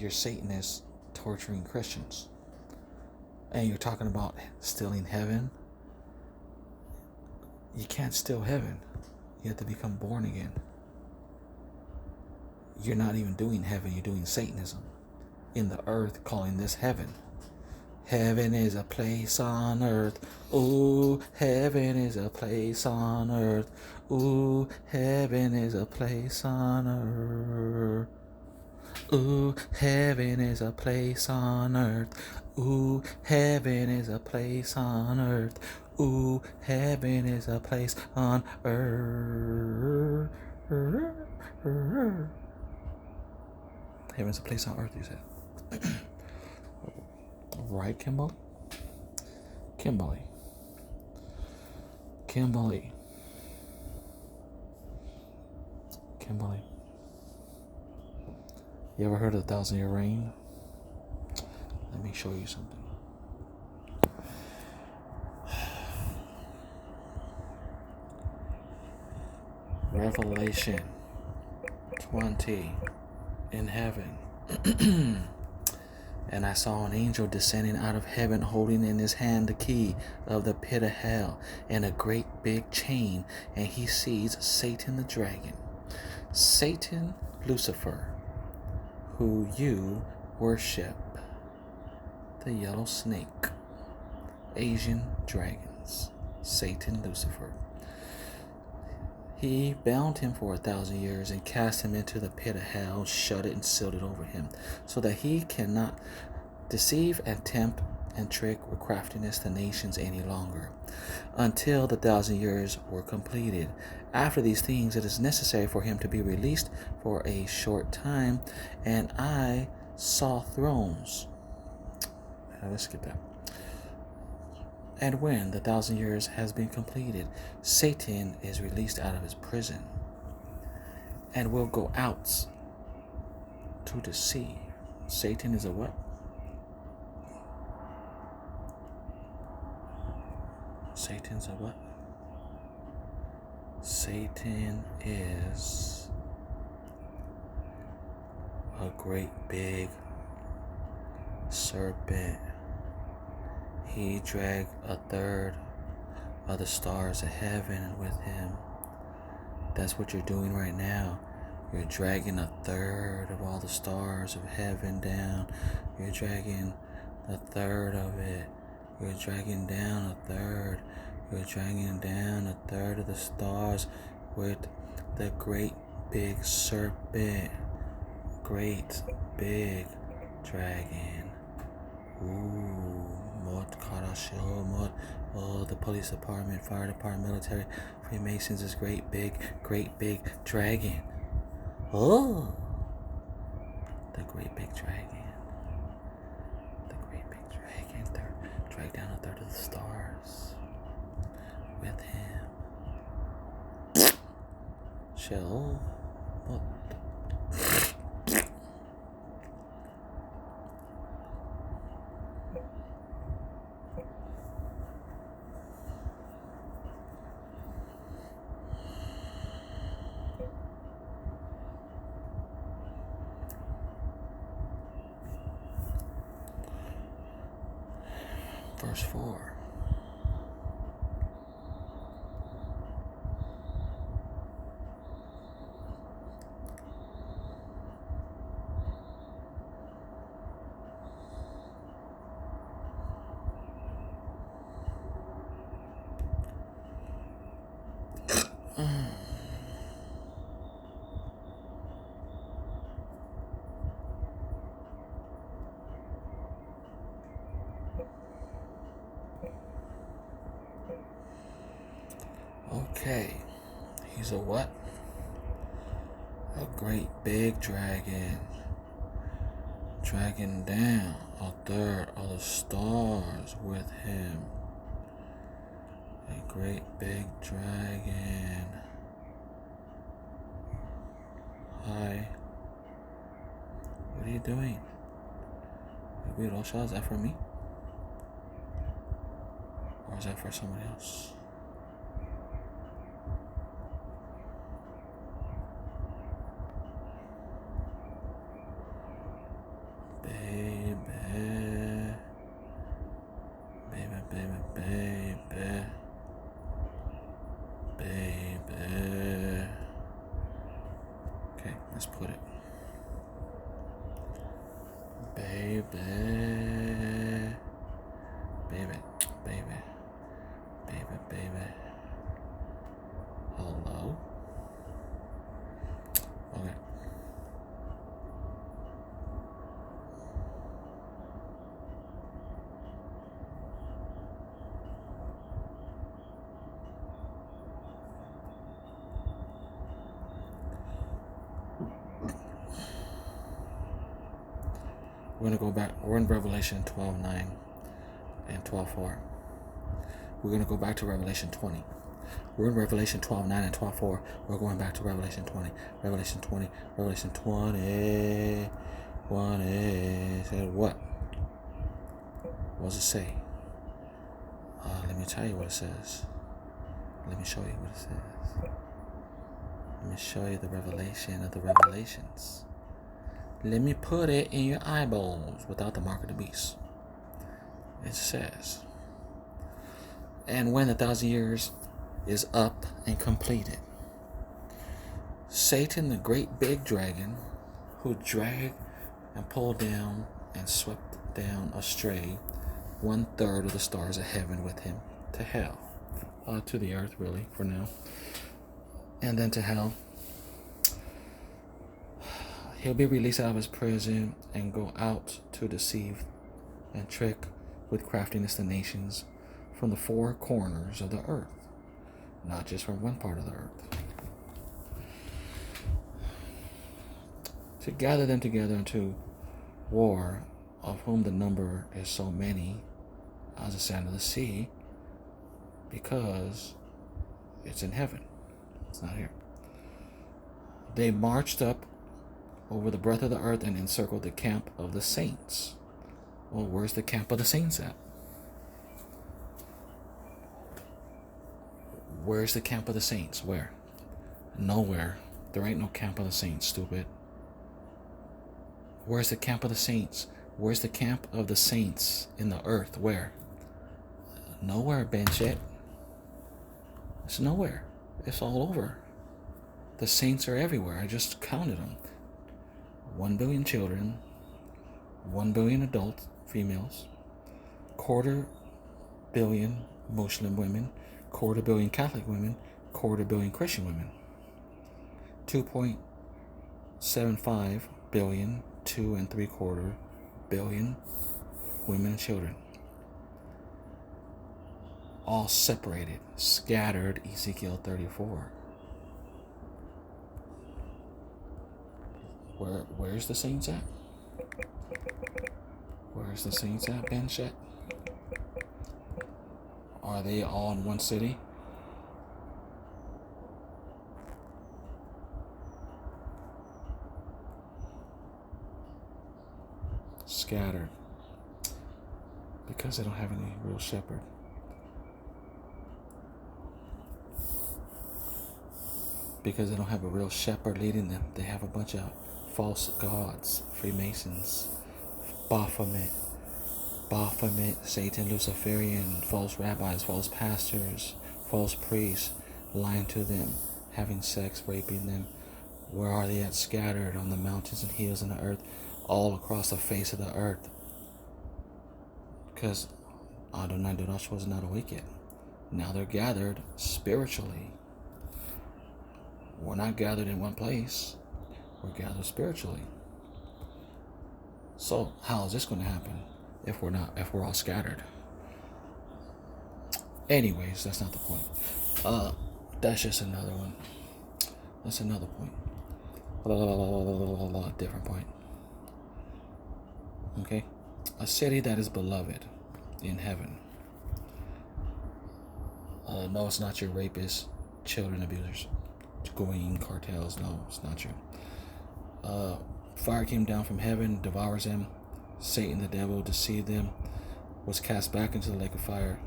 you're Satanists torturing Christians. And you're talking about stealing heaven. You can't steal heaven. You have to become born again. You're not even doing heaven, you're doing Satanism in the earth, calling this heaven. Heaven is a place on earth. Ooh, heaven is a place on earth. Ooh, heaven is a place on earth. Ooh, heaven is a place on earth. Ooh, heaven is a place on earth. Ooh, heaven is a place on earth. Heaven's a place on earth, you said. Right, Kimberly? Kimberly. You ever heard of the 1,000-year reign? Let me show you something. Revelation 20 in heaven. And I saw an angel descending out of heaven, holding in his hand the key of the pit of hell and a great big chain. And he seized Satan the dragon, Satan Lucifer, who you worship, the yellow snake, Asian dragons, Satan Lucifer. He bound him for 1,000 years and cast him into the pit of hell, shut it and sealed it over him, so that he cannot deceive and tempt and trick with craftiness the nations any longer, until the 1,000 years were completed. After these things, it is necessary for him to be released for a short time, and I saw thrones. Let's skip that. And when the 1,000 years has been completed, Satan is released out of his prison and will go out to deceive. Satan is a what? Satan's a what? Satan is a great big serpent. He dragged 1/3 of the stars of heaven with him. That's what you're doing right now. You're dragging 1/3 of all the stars of heaven down. You're dragging 1/3 of it. You're dragging down 1/3. You're dragging down 1/3 of the stars with the great big serpent. Great big dragon. Ooh. Oh, the police department, fire department, military, Freemasons is great big dragon. Oh, the great big dragon. The great big dragon. Drag down 1/3 of the stars with him. Shall what? Verse 4. Okay, he's a what? A great big dragon. Dragging down 1/3 of the stars with him. A great big dragon. Hi. What are you doing? Wait, is that for me? Or is that for somebody else? baby, baby, baby, baby, baby. Hello? Okay. We're going to go back. We're in Revelation 12:9 and 12:4. We're going to go back to Revelation 20. We're in Revelation 12:9 and 12:4. We're going back to Revelation 20. Revelation 20. Revelation 20. 20. Said what? What does it say? Let me tell you what it says. Let me show you what it says. Let me show you the revelation of the revelations. Let me put it in your eyeballs without the mark of the beast. It says, and when the 1,000 years is up and completed, Satan, the great big dragon, who dragged and pulled down and swept down astray 1/3 of the stars of heaven with him to hell, to the earth really for now, and then to hell. He'll be released out of his prison and go out to deceive and trick with craftiness the nations from the four corners of the earth, not just from one part of the earth, to gather them together into war, of whom the number is so many as the sand of the sea, because it's in heaven. It's not here. They marched up over the breadth of the earth and encircled the camp of the saints. Well, where's the camp of the saints at? Where's the camp of the saints? Where? Nowhere. There ain't no camp of the saints, stupid. Where's the camp of the saints? Where's the camp of the saints in the earth? Where? Nowhere, Benchet. It's nowhere. It's all over. The saints are everywhere. I just counted them. 1 billion children, 1 billion adult females, 250 million Muslim women, 250 million Catholic women, 250 million Christian women, 2.75 billion, 2 3/4 billion women and children. All separated, scattered, Ezekiel 34. Where's the saints at? Where's the saints at, Benchet? Are they all in one city? Scattered. Because they don't have any real shepherd. Because they don't have a real shepherd leading them. They have a bunch of false gods, Freemasons, Baphomet, Satan, Luciferian, false rabbis, false pastors, false priests, lying to them, having sex, raping them. Where are they at? Scattered on the mountains and hills in the earth, all across the face of the earth. Because Adonai Dodash was not awake yet. Now they're gathered spiritually. We're not gathered in one place. We're gathered spiritually. So how is this going to happen if we're all scattered? Anyways, that's not the point. That's just another one. That's another point. Different point. Okay? A city that is beloved in heaven. No, it's not your rapists, children abusers, going cartels. No, it's not true. Fire came down from heaven, devours them. Satan, the devil, deceived them, was cast back into the lake of fire,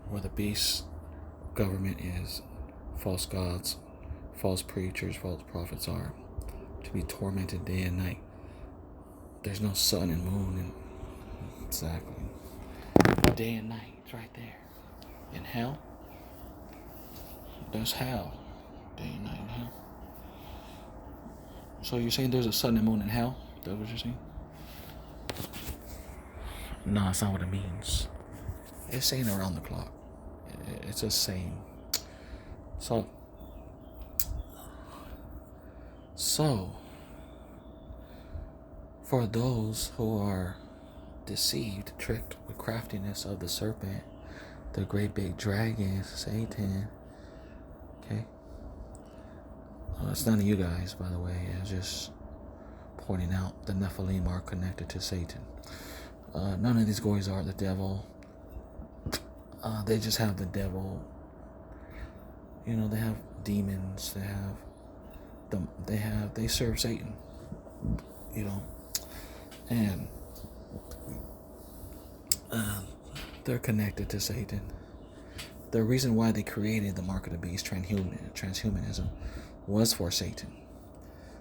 where the beast government is, false gods, false preachers, false prophets are, to be tormented day and night. There's no sun and moon, and exactly, day and night, it's right there. In hell, there's hell, day and night in hell. So you're saying there's a sun and moon in hell? That's what you're saying? No, that's not what it means. It's saying around the clock. It's just saying. So, so for those who are deceived, tricked with craftiness of the serpent, the great big dragon, Satan. Okay, it's none of you guys, by the way. It's just pointing out the Nephilim are connected to Satan. None of these guys are the devil. They just have the devil. You know, they have demons. They serve Satan. You know, and they're connected to Satan. The reason why they created the mark of the beast, transhumanism, was for Satan.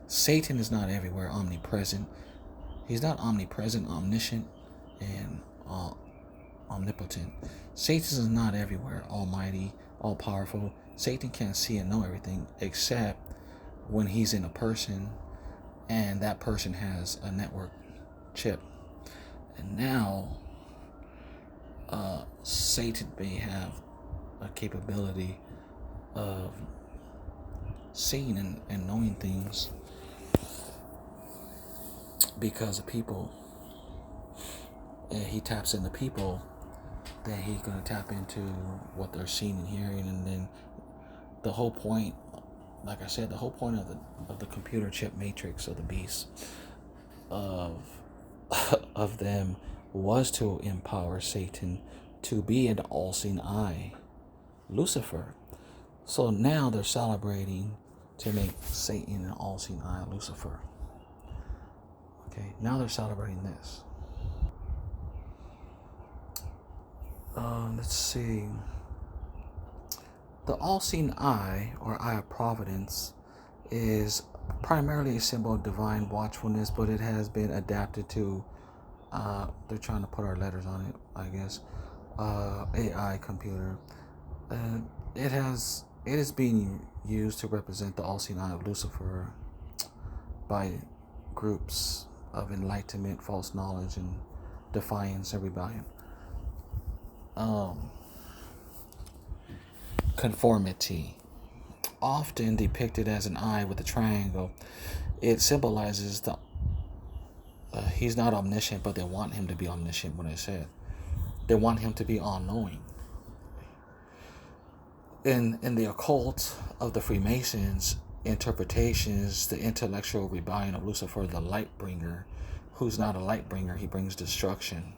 Satan is not everywhere omnipresent. He's not omnipresent, omniscient, and omnipotent. Satan is not everywhere almighty, all powerful. Satan can't see and know everything except when he's in a person and that person has a network chip. And now Satan may have a capability of seeing and knowing things because of people. And he taps into people, then he's going to tap into what they're seeing and hearing. And then the whole point, like I said, the whole point of the computer chip matrix of the beast of them was to empower Satan to be an all-seeing eye, Lucifer. So now they're celebrating to make Satan an all-seeing eye, Lucifer. Okay, now they're celebrating this. Let's see. The all-seeing eye, or eye of providence, is primarily a symbol of divine watchfulness, but it has been adapted to, they're trying to put our letters on it, I guess, AI computer. It is being used to represent the all-seeing eye of Lucifer by groups of enlightenment, false knowledge, and defiance and rebellion. Conformity, often depicted as an eye with a triangle, it symbolizes the he's not omniscient, but they want him to be omniscient. What I said, they want him to be all-knowing. In the occult of the Freemasons interpretations, the intellectual rebellion of Lucifer, the light bringer, who's not a light bringer, he brings destruction,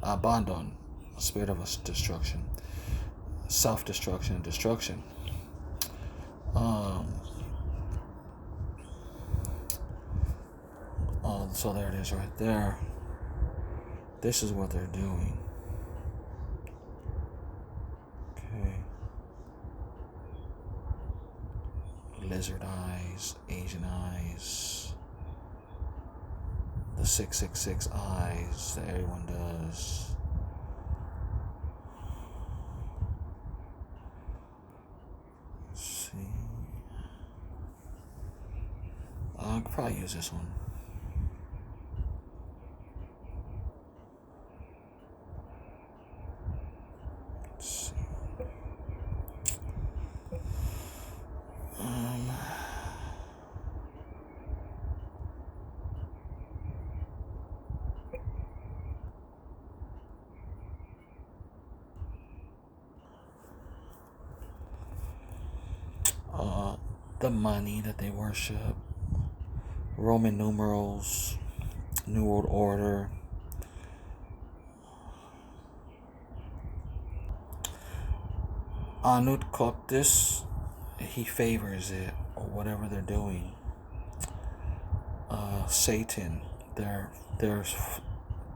abandon, a spirit of destruction, self-destruction, and destruction. So there it is right there. This is what they're doing. Okay. Lizard eyes, Asian eyes, the 666 eyes that everyone does. Let's see. I'll probably use this one. Let's see. The money that they worship, Roman numerals, New World Order. Anut Coptis, he favors it, or whatever they're doing. Satan, they're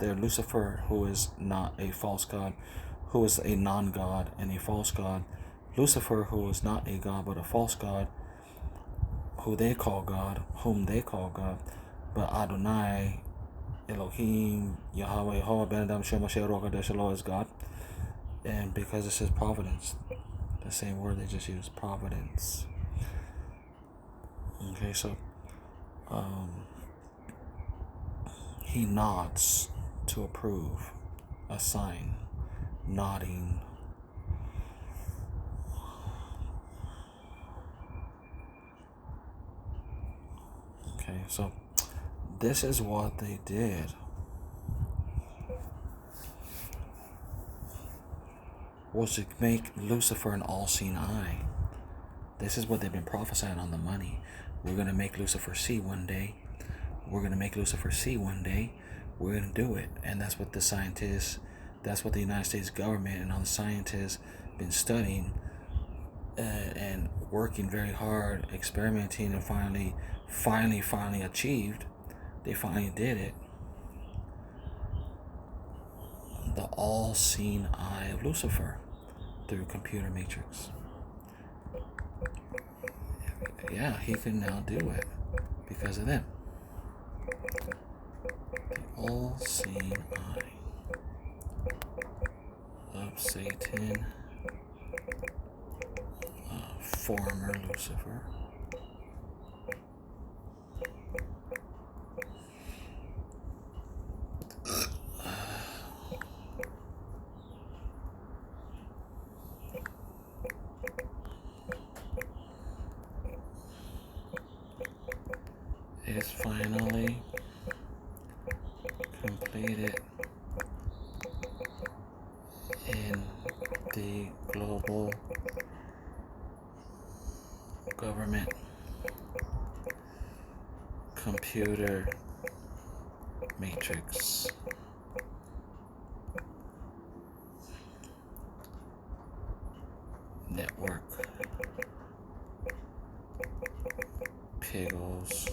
Lucifer, who is not a false god, who is a non-god and a false god. Lucifer, who is not a god but a false god, whom they call God, but Adonai, Elohim, Yahweh, Ho, Ben Adam, Shem, Mashiach, Ruach HaKodesh, is God. And because it says providence, the same word they just used, providence. Okay, so Um, he nods to approve, a sign, nodding. Okay, so this is what they did. Was to make Lucifer an all-seeing eye. This is what they've been prophesying on the money. We're going to make Lucifer see one day. We're going to make Lucifer see one day. We're going to do it. And that's what the scientists, that's what the United States government and all the scientists been studying and working very hard, experimenting, and finally achieved. They finally did it. The all-seeing eye of Lucifer through computer matrix. Yeah, he can now do it because of them. The all-seeing eye of Satan, former Lucifer. Is finally completed in the global government computer matrix. Network. Piggles.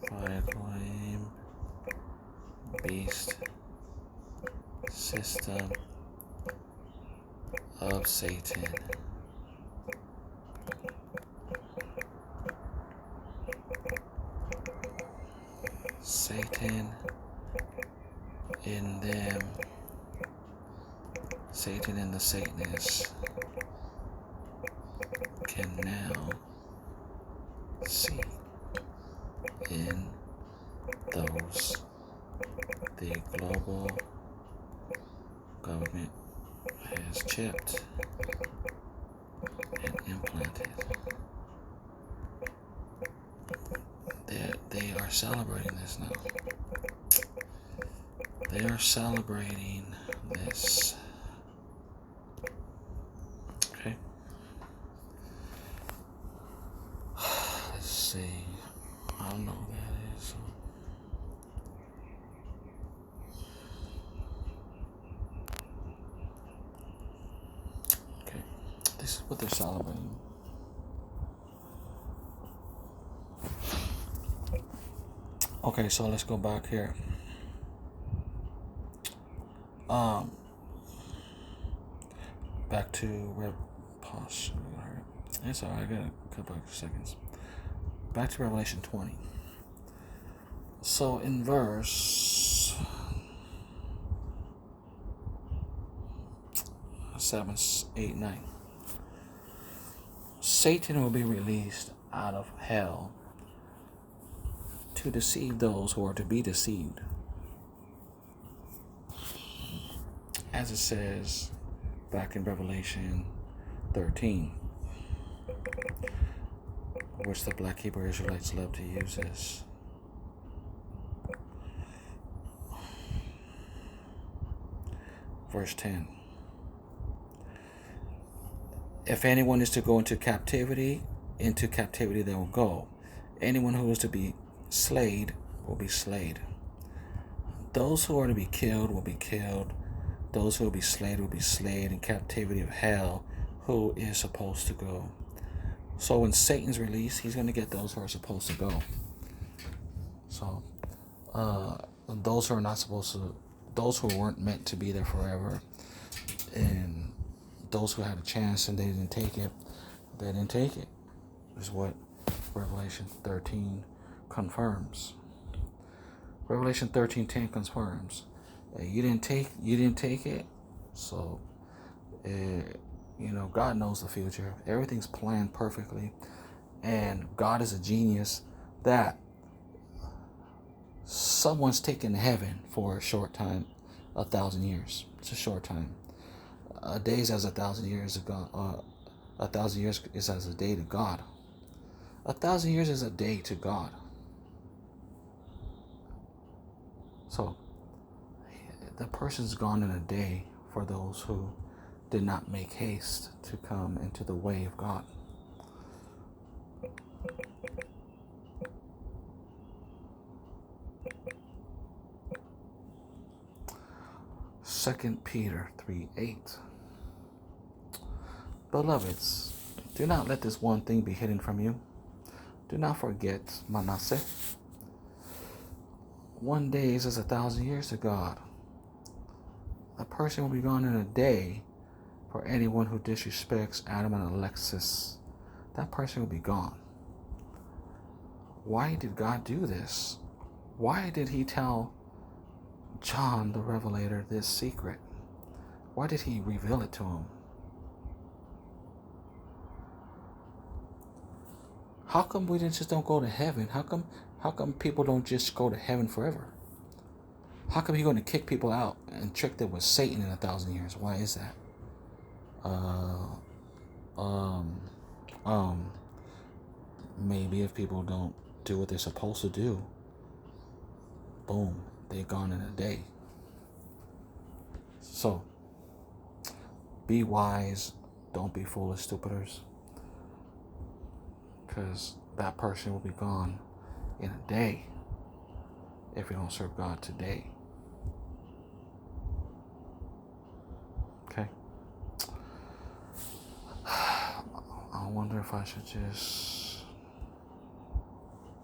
Fireclame. Beast. System of Satan. Satan in them. Satan and the Satanists can now see in those the global government has chipped and implanted. They are celebrating this now. They are celebrating this. Okay. Let's see. I don't know who that is. Okay. This is what they're celebrating. Okay, so let's go back here. Back to pause. It's alright, I got a couple of seconds. Back to Revelation 20. So in verse 7, 8, 9, Satan will be released out of hell to deceive those who are to be deceived. As it says back in Revelation 13, which the black Hebrew Israelites love to use this. Verse 10. If anyone is to go into captivity they will go. Anyone who is to be slayed will be slayed. Those who are to be killed will be killed. Those who will be slayed in captivity of hell, who is supposed to go. So when Satan's released, he's going to get those who are supposed to go. So those who are not supposed to, those who weren't meant to be there forever, and those who had a chance and they didn't take it, is what Revelation 13 confirms. Revelation 13:10 confirms. You didn't take it, so God knows the future. Everything's planned perfectly, and God is a genius that someone's taken heaven for a short time, 1,000 years. It's a short time. A day is as 1,000 years ago. 1,000 years is as a day to God. 1,000 years is a day to God. So the person's gone in a day for those who did not make haste to come into the way of God. Second Peter 3:8. Beloveds, do not let this one thing be hidden from you. Do not forget Manasseh. One day is as 1,000 years to God. A person will be gone in a day for anyone who disrespects Adam and Alexis. That person will be gone. Why did God do this? Why did he tell John the Revelator this secret? Why did he reveal it to him? How come we just don't go to heaven? How come people don't just go to heaven forever? How come he's going to kick people out and trick them with Satan in 1,000 years? Why is that? Maybe if people don't do what they're supposed to do, boom, they're gone in a day. So, be wise. Don't be foolish, stupiders. Because that person will be gone in a day if you don't serve God today. Okay? I wonder if I should just